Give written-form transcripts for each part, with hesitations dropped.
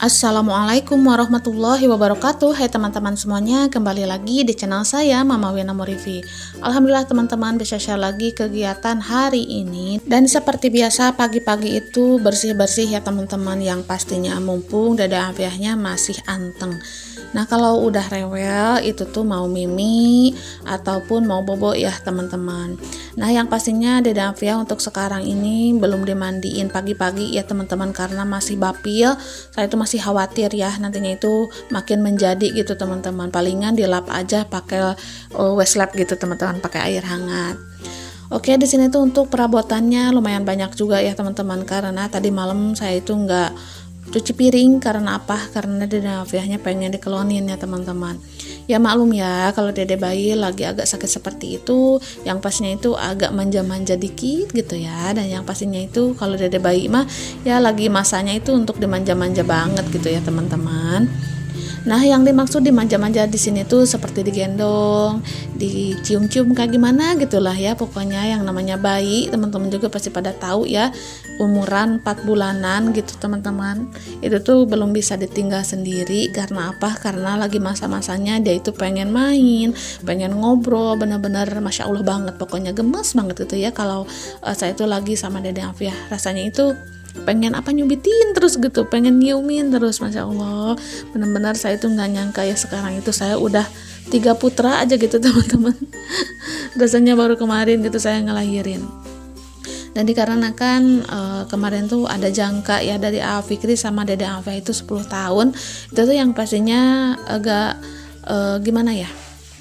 Assalamualaikum warahmatullahi wabarakatuh. Hai teman-teman semuanya, kembali lagi di channel saya Mama Wina Morivi. Alhamdulillah teman-teman bisa share lagi kegiatan hari ini. Dan seperti biasa pagi-pagi itu bersih-bersih ya teman-teman, yang pastinya mumpung dada afiahnya masih anteng. Nah kalau udah rewel itu tuh mau mimi ataupun mau bobo ya teman-teman. Nah yang pastinya dada afiah untuk sekarang ini belum dimandiin pagi-pagi ya teman-teman, karena masih bapil. Saya itu masih khawatir ya nantinya itu makin menjadi gitu teman-teman. Palingan dilap aja pakai wastafel gitu teman-teman, pakai air hangat. Oke, di sini tuh untuk perabotannya lumayan banyak juga ya teman-teman, karena tadi malam saya itu nggak cuci piring. Karena apa? Karena dede afiahnya pengen dikelonin ya teman-teman. Ya maklum ya kalau dede bayi lagi agak sakit seperti itu, yang pastinya itu agak manja-manja dikit gitu ya. Dan yang pastinya itu kalau dede bayi mah ya lagi masanya itu untuk dimanja-manja banget gitu ya teman-teman. Nah, yang dimaksud dimanja-manja di sini tuh seperti digendong, dicium-cium kayak gimana gitulah ya. Pokoknya yang namanya bayi, teman-teman juga pasti pada tahu ya, umuran 4 bulanan gitu teman-teman. Itu tuh belum bisa ditinggal sendiri. Karena apa? Karena lagi masa-masanya dia itu pengen main, pengen ngobrol, benar-benar Masya Allah banget. Pokoknya gemes banget gitu ya kalau saya itu lagi sama Dede Afiah. Rasanya itu pengen apa, nyubitin terus gitu, pengen nyiumin terus. Masya Allah, benar-benar saya itu nggak nyangka ya sekarang itu saya udah 3 putra aja gitu teman-teman. Rasanya baru kemarin gitu saya ngelahirin. Dan dikarenakan kemarin tuh ada jangka ya dari Fikri sama Dede Afiah itu 10 tahun. Itu tuh yang pastinya agak gimana ya,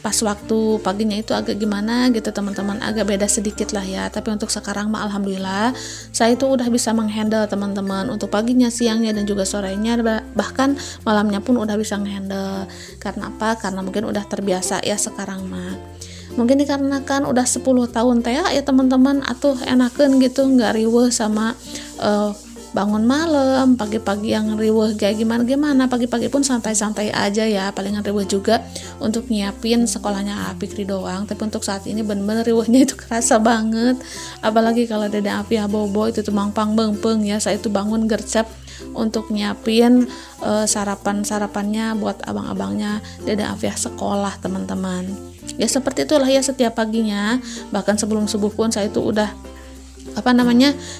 pas waktu paginya itu agak gimana gitu teman-teman, agak beda sedikit lah ya. Tapi untuk sekarang mah alhamdulillah saya itu udah bisa menghandle teman-teman, untuk paginya, siangnya, dan juga sorenya, bahkan malamnya pun udah bisa menghandle. Karena apa? Karena mungkin udah terbiasa ya sekarang mah. Mungkin dikarenakan udah 10 tahun teh ya teman-teman, atuh enakeun gitu, nggak riweuh sama bangun malam, pagi-pagi yang riweuh kayak gimana, pagi-pagi pun santai-santai aja ya. Palingan riweuh juga untuk nyiapin sekolahnya Fikri doang. Tapi untuk saat ini bener-bener riweuhnya itu kerasa banget. Apalagi kalau Dede Afiah bobo itu tuh mangpang bengpeng ya. Saya itu bangun gercep untuk nyiapin sarapannya buat abang-abangnya Dede Afiah sekolah teman-teman. Ya seperti itulah ya setiap paginya. Bahkan sebelum subuh pun saya itu udah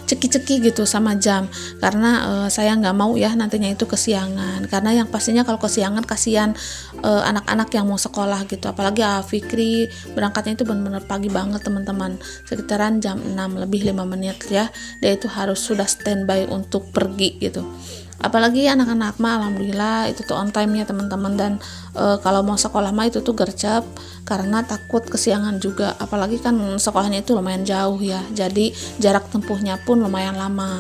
ceki-ceki gitu sama jam, karena saya nggak mau ya nantinya itu kesiangan. Karena yang pastinya kalau kesiangan kasihan anak-anak yang mau sekolah gitu. Apalagi Fikri berangkatnya itu benar-benar pagi banget teman-teman, sekitaran jam 6 lebih 5 menit ya, dia itu harus sudah standby untuk pergi gitu. Apalagi anak-anak mah alhamdulillah itu tuh on time ya teman-teman. Dan kalau mau sekolah mah itu tuh gercep, karena takut kesiangan juga. Apalagi kan sekolahnya itu lumayan jauh ya, jadi jarak tempuhnya pun lumayan lama.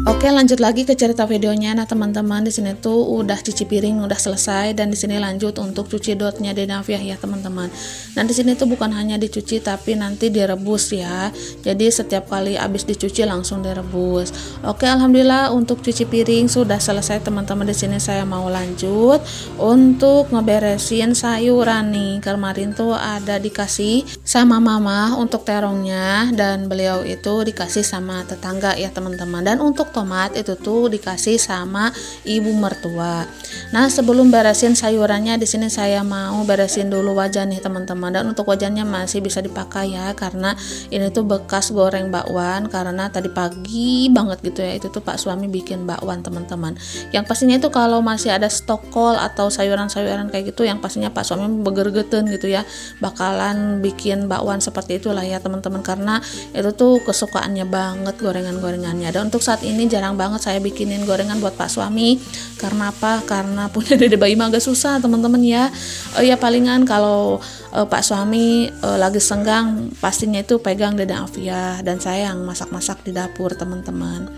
Oke, lanjut lagi ke cerita videonya. Nah teman-teman, di sini tuh udah cuci piring udah selesai, dan di sini lanjut untuk cuci dotnya Dede Afiah ya teman-teman. Nah di sini tuh bukan hanya dicuci tapi nanti direbus ya. Jadi setiap kali habis dicuci langsung direbus. Oke, alhamdulillah untuk cuci piring sudah selesai teman-teman. Di sini saya mau lanjut untuk ngeberesin sayuran nih. Kemarin tuh ada dikasih sama mama untuk terongnya, dan beliau itu dikasih sama tetangga ya teman-teman. Dan untuk tomat itu tuh dikasih sama ibu mertua. Nah sebelum beresin sayurannya, di sini saya mau beresin dulu wajan nih teman-teman. Dan untuk wajannya masih bisa dipakai ya, karena ini tuh bekas goreng bakwan, karena tadi pagi banget gitu ya itu tuh Pak suami bikin bakwan teman-teman. Yang pastinya itu kalau masih ada stok kol atau sayuran-sayuran kayak gitu, yang pastinya Pak suami begergeten gitu ya, bakalan bikin bakwan seperti itulah ya teman-teman, karena itu tuh kesukaannya banget gorengan-gorengannya. Dan untuk saat ini jarang banget saya bikinin gorengan buat Pak suami. Karena apa? Karena punya dede bayi mah agak susah teman-teman ya. Ya palingan kalau Pak suami lagi senggang, pastinya itu pegang Dede Afiah, dan saya yang masak-masak di dapur teman-teman.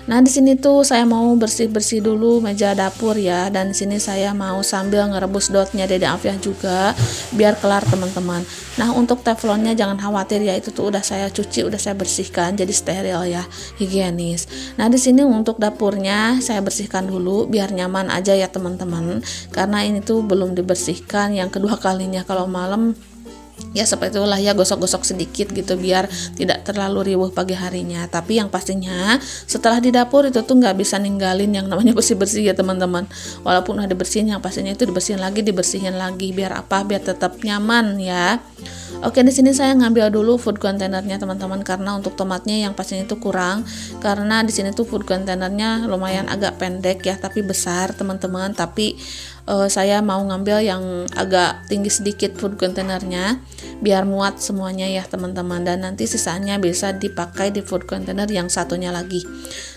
Nah, di sini tuh saya mau bersih-bersih dulu meja dapur ya, dan di sini saya mau sambil ngerebus dotnya Dede Afiah juga biar kelar teman-teman. Nah, untuk teflonnya jangan khawatir ya, itu tuh udah saya cuci, udah saya bersihkan jadi steril ya, higienis. Nah, di sini untuk dapurnya saya bersihkan dulu biar nyaman aja ya teman-teman. Karena ini tuh belum dibersihkan yang kedua kalinya kalau malam. Ya seperti itulah ya, gosok-gosok sedikit gitu biar tidak terlalu riuh pagi harinya. Tapi yang pastinya setelah di dapur itu tuh nggak bisa ninggalin yang namanya bersih-bersih ya teman-teman. Walaupun udah dibersihin, yang pastinya itu dibersihin lagi biar apa? Biar tetap nyaman ya. Oke, di sini saya ngambil dulu food containernya teman-teman, karena untuk tomatnya yang pastinya itu kurang. Karena di sini tuh food containernya lumayan agak pendek ya, tapi besar teman-teman. Tapi saya mau ngambil yang agak tinggi sedikit food containernya biar muat semuanya ya teman-teman, dan nanti sisanya bisa dipakai di food container yang satunya lagi.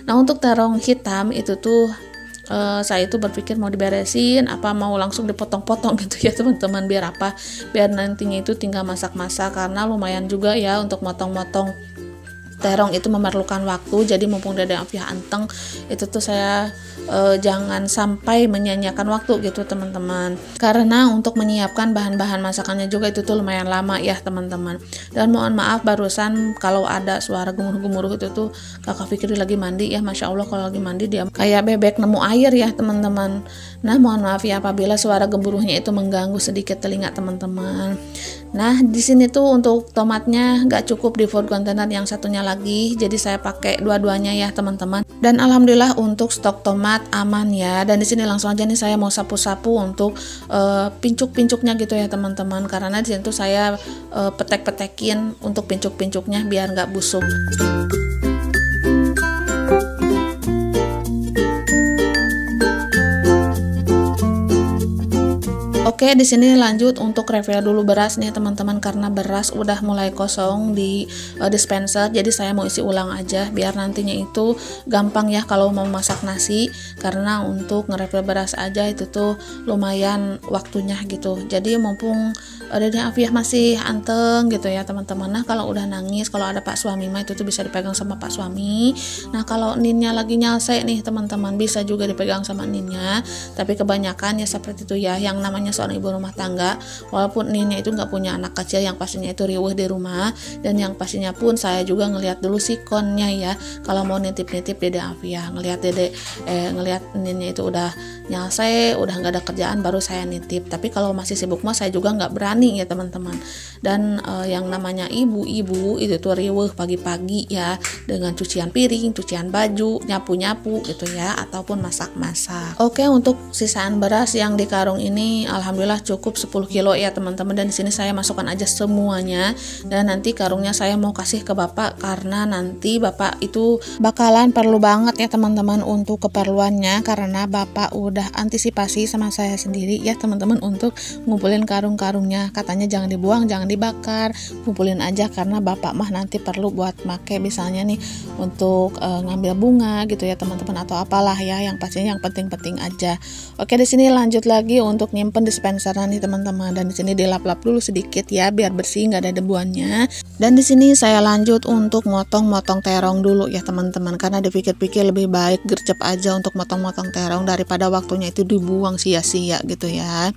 Nah, untuk terong hitam itu tuh saya itu berpikir mau diberesin apa mau langsung dipotong-potong gitu ya teman-teman, biar apa? Biar nantinya itu tinggal masak-masak, karena lumayan juga ya untuk motong-motong terong itu memerlukan waktu. Jadi mumpung Dede Afiah anteng, itu tuh saya jangan sampai menyia-nyiakan waktu gitu teman-teman, karena untuk menyiapkan bahan-bahan masakannya juga itu tuh lumayan lama ya teman-teman. Dan mohon maaf barusan kalau ada suara gemuruh-gemuruh, itu tuh kakak Fikri lagi mandi ya, Masya Allah kalau lagi mandi dia kayak bebek nemu air ya teman-teman. Nah, mohon maaf ya apabila suara gemuruhnya itu mengganggu sedikit telinga teman-teman. Nah, di sini tuh untuk tomatnya nggak cukup di food container yang satunya lagi, jadi saya pakai dua-duanya ya teman-teman. Dan alhamdulillah untuk stok tomat aman ya. Dan di sini langsung aja nih saya mau sapu-sapu untuk pincuk-pincuknya gitu ya teman-teman, karena di sini tuh saya petek-petekin untuk pincuk-pincuknya biar nggak busuk. Oke, di sini lanjut untuk refill dulu beras nih teman-teman, karena beras udah mulai kosong di dispenser. Jadi saya mau isi ulang aja biar nantinya itu gampang ya kalau mau masak nasi, karena untuk ngerefill beras aja itu tuh lumayan waktunya gitu. Jadi mumpung Dede Afiah masih anteng gitu ya teman-teman. Nah, kalau udah nangis, kalau ada Pak suami mah itu tuh bisa dipegang sama Pak suami. Nah, kalau ninnya lagi nyalse nih teman-teman, bisa juga dipegang sama ninnya. Tapi kebanyakan ya seperti itu ya, yang namanya seorang ibu rumah tangga, walaupun ninnya itu nggak punya anak kecil, yang pastinya itu riuh di rumah. Dan yang pastinya pun saya juga ngelihat dulu sikonnya ya, kalau mau nitip-nitip Dede Afiah, ngelihat ninnya itu udah nyalse, udah nggak ada kerjaan, baru saya nitip. Tapi kalau masih sibuk mah saya juga nggak berani ya teman-teman. Dan yang namanya ibu-ibu itu tuh riuh pagi-pagi ya, dengan cucian piring, cucian baju, nyapu-nyapu gitu ya, ataupun masak-masak. Oke, untuk sisaan beras yang di karung ini alhamdulillah cukup 10 kilo ya teman-teman, dan di sini saya masukkan aja semuanya. Dan nanti karungnya saya mau kasih ke Bapak, karena nanti Bapak itu bakalan perlu banget ya teman-teman untuk keperluannya, karena Bapak udah antisipasi sama saya sendiri ya teman-teman untuk ngumpulin karung-karungnya. Katanya jangan dibuang, jangan dibakar, kumpulin aja, karena Bapak mah nanti perlu buat make misalnya nih untuk ngambil bunga gitu ya teman-teman, atau apalah ya, yang pastinya yang penting-penting aja. Oke, di sini lanjut lagi untuk nyimpen dispenseran nih teman-teman, dan di sini dilap-lap dulu sedikit ya biar bersih, nggak ada debuannya. Dan di sini saya lanjut untuk motong-motong terong dulu ya teman-teman, karena dipikir-pikir lebih baik gercep aja untuk motong-motong terong daripada waktunya itu dibuang sia-sia gitu ya.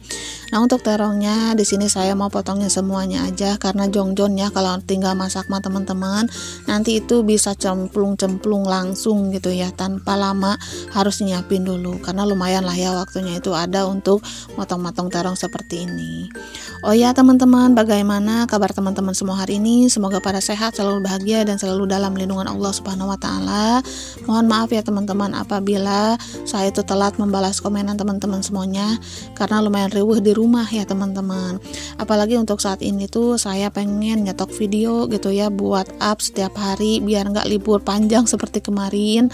Nah, untuk terongnya di sini saya mau potongnya semuanya aja, karena jongjon ya kalau tinggal masak mah teman-teman nanti itu bisa cemplung-cemplung langsung gitu ya, tanpa lama harus nyiapin dulu, karena lumayan lah ya waktunya itu ada untuk motong-motong terong seperti ini. Oh ya teman-teman, bagaimana kabar teman-teman semua hari ini? Semoga pada sehat, selalu bahagia, dan selalu dalam lindungan Allah Subhanahu wa Ta'ala. Mohon maaf ya teman-teman apabila saya itu telat membalas komenan teman-teman semuanya, karena lumayan riuh di rumah ya teman-teman. Apalagi untuk saat ini tuh saya pengen nyetok video gitu ya, buat up setiap hari biar nggak libur panjang seperti kemarin.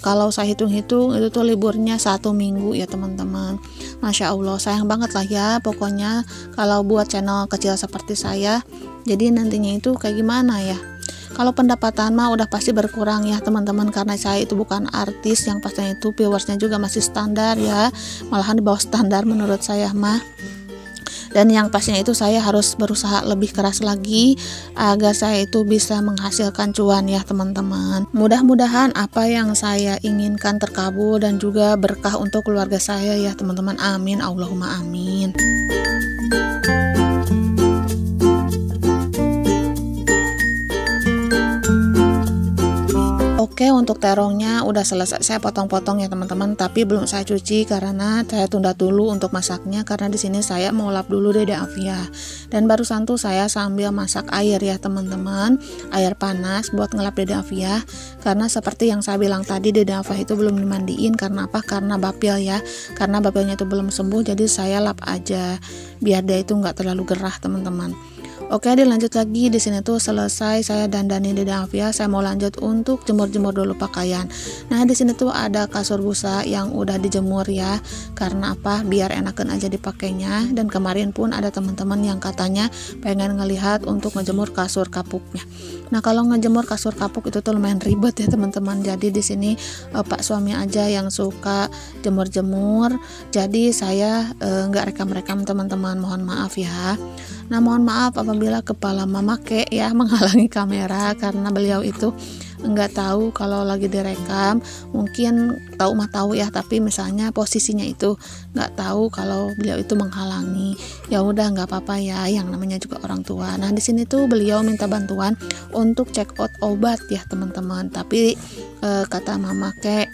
Kalau saya hitung-hitung itu tuh liburnya 1 minggu ya teman-teman. Masya Allah, sayang banget lah ya pokoknya kalau buat channel kecil seperti saya. Jadi nantinya itu kayak gimana ya, kalau pendapatan mah udah pasti berkurang ya teman-teman, karena saya itu bukan artis yang pastinya itu viewersnya juga masih standar ya, malahan di bawah standar menurut saya mah. Dan yang pastinya itu saya harus berusaha lebih keras lagi agar saya itu bisa menghasilkan cuan ya teman-teman. Mudah-mudahan apa yang saya inginkan terkabul dan juga berkah untuk keluarga saya ya teman-teman. Amin, Allahumma amin. Oke, untuk terongnya udah selesai saya potong-potong ya teman-teman, tapi belum saya cuci karena saya tunda dulu untuk masaknya karena di sini saya mau lap dulu Dede Afia. Dan barusan tuh saya sambil masak air ya teman-teman, air panas buat ngelap Dede Afia. Karena seperti yang saya bilang tadi, Dede Afia itu belum dimandiin karena apa? Karena bapil ya. Karena bapilnya itu belum sembuh, jadi saya lap aja biar dia itu nggak terlalu gerah teman-teman. Oke, dilanjut lagi. Di sini tuh selesai saya dandanin Dede Afia, saya mau lanjut untuk jemur-jemur dulu pakaian. Nah, di sini tuh ada kasur busa yang udah dijemur ya. Karena apa? Biar enakan aja dipakainya. Dan kemarin pun ada teman-teman yang katanya pengen ngelihat untuk ngejemur kasur kapuknya. Nah, kalau ngejemur kasur kapuk itu tuh lumayan ribet ya teman-teman. Jadi di sini Pak suami aja yang suka jemur-jemur. Jadi saya nggak rekam-rekam teman-teman, mohon maaf ya. Nah, mohon maaf apabila kepala Mama Ke ya menghalangi kamera karena beliau itu nggak tahu kalau lagi direkam. Mungkin tahu mah tahu ya, tapi misalnya posisinya itu nggak tahu kalau beliau itu menghalangi. Ya udah nggak apa-apa ya, yang namanya juga orang tua. Nah, di sini tuh beliau minta bantuan untuk check out obat ya teman-teman. Tapi kata Mama Ke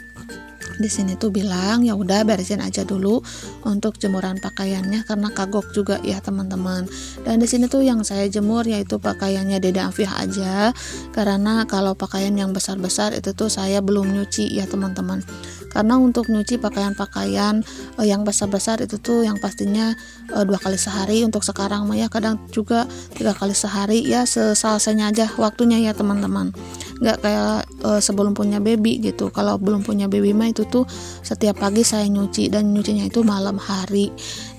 di sini tuh bilang ya udah beresin aja dulu untuk jemuran pakaiannya karena kagok juga ya teman-teman. Dan di sini tuh yang saya jemur yaitu pakaiannya Dede Afia aja karena kalau pakaian yang besar-besar itu tuh saya belum nyuci ya teman-teman. Karena untuk nyuci pakaian-pakaian yang besar-besar itu tuh yang pastinya 2 kali sehari. Untuk sekarang mah ya kadang juga 3 kali sehari ya, sesalsanya aja waktunya ya teman-teman. Nggak kayak sebelum punya baby gitu. Kalau belum punya baby mah itu tuh setiap pagi saya nyuci, dan nyucinya itu malam hari.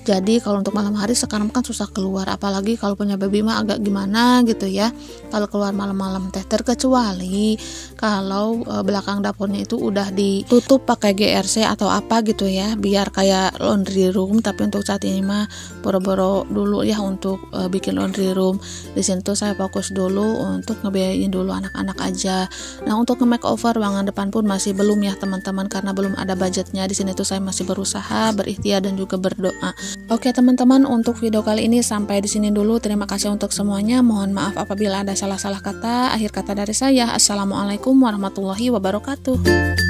Jadi kalau untuk malam hari sekarang kan susah keluar, apalagi kalau punya baby mah agak gimana gitu ya kalau keluar malam-malam teh, terkecuali kalau belakang dapurnya itu udah ditutup pakai GRC atau apa gitu ya biar kayak laundry room. Tapi untuk saat ini mah boro-boro dulu ya untuk bikin laundry room. Di sini tuh saya fokus dulu untuk ngebiayain dulu anak-anak aja. Nah, untuk nge-makeover ruangan depan pun masih belum ya teman-teman karena belum ada budgetnya. Di sini tuh saya masih berusaha, berikhtiar dan juga berdoa. Oke teman-teman, untuk video kali ini sampai di sini dulu. Terima kasih untuk semuanya. Mohon maaf apabila ada salah-salah kata. Akhir kata dari saya, assalamualaikum warahmatullahi wabarakatuh.